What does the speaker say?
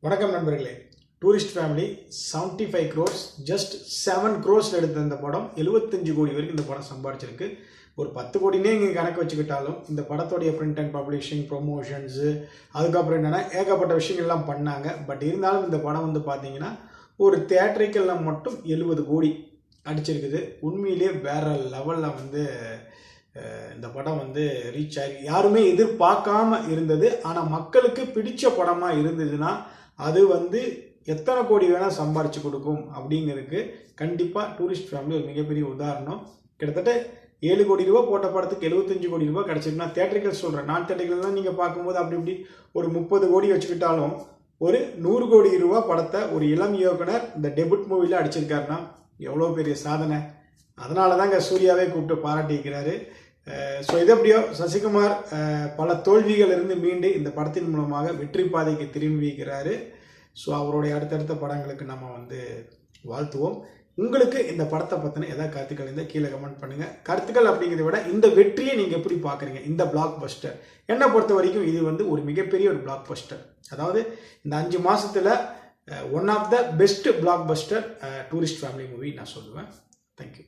வணக்கம் நண்பர்களே. Tourist family 75 crores just 7 crores எடுத்த இந்த படம் 75 கோடி வரைக்கும் இந்த படம் சம்பாதிச்சிருக்கு. ஒரு 10 கோடினே இங்கே கணக்கு வச்சுக்கிட்டாலும் இந்த படத்தோடைய பிரிண்ட் அண்ட் பப்ளிஷிங், ப்ரொமோஷன்ஸு, அதுக்கப்புறம் என்னென்னா ஏகப்பட்ட விஷயங்கள்லாம் பண்ணாங்க. பட் இருந்தாலும் இந்த படம் வந்து பார்த்தீங்கன்னா ஒரு தியேட்டரிக்கலில் மட்டும் 70 கோடி அடிச்சிருக்குது. உண்மையிலே வேறு லெவலில் வந்து இந்த படம் வந்து ரீச் ஆகி யாருமே எதிர்பார்க்காம இருந்தது. ஆனால் மக்களுக்கு பிடிச்ச படமாக இருந்ததுன்னா அது வந்து எத்தனை கோடி வேணால் சம்பாரிச்சு கொடுக்கும் அப்படிங்கிறதுக்கு கண்டிப்பாக டூரிஸ்ட் ஃபேமிலி ஒரு மிகப்பெரிய உதாரணம். கிட்டத்தட்ட 7 கோடி ரூபா போட்ட படத்துக்கு 75 கோடி ரூபா கிடச்சிருக்குன்னா தியேட்டரிக்கல் சொல்கிறேன். நான் தியேட்டரிக்கல்லாம் நீங்கள் பார்க்கும்போது அப்படி இப்படி ஒரு 30 கோடி வச்சுக்கிட்டாலும் ஒரு 100 கோடி ரூபா படத்தை ஒரு இளம் இயக்குனர் இந்த டெபுட் மூவியில் அடிச்சிருக்காருன்னா எவ்வளோ பெரிய சாதனை. அதனால தாங்க சூர்யாவே கூப்பிட்டு பாராட்டிக்கிறாரு. ஸோ இது எப்படியோ சசிகுமார் பல தோல்விகள் இருந்து மீண்டு இந்த படத்தின் மூலமாக வெற்றி பாதைக்கு திரும்பிக்கிறாரு. ஸோ அவருடைய அடுத்தடுத்த படங்களுக்கு நம்ம வந்து வாழ்த்துவோம். உங்களுக்கு இந்த படத்தை பற்றின ஏதாவது கருத்துக்கள் இருந்தால் கீழே கமெண்ட் பண்ணுங்கள். கருத்துக்கள் அப்படிங்கிறத விட இந்த வெற்றியை நீங்கள் எப்படி பார்க்குறீங்க? இந்த பிளாக் பஸ்டர் என்னை பொறுத்த வரைக்கும் இது வந்து ஒரு மிகப்பெரிய ஒரு பிளாக் பஸ்டர். அதாவது இந்த 5 மாதத்தில் one of the best blockbuster Tourist Family movie நான் சொல்லுவேன். தேங்க்யூ.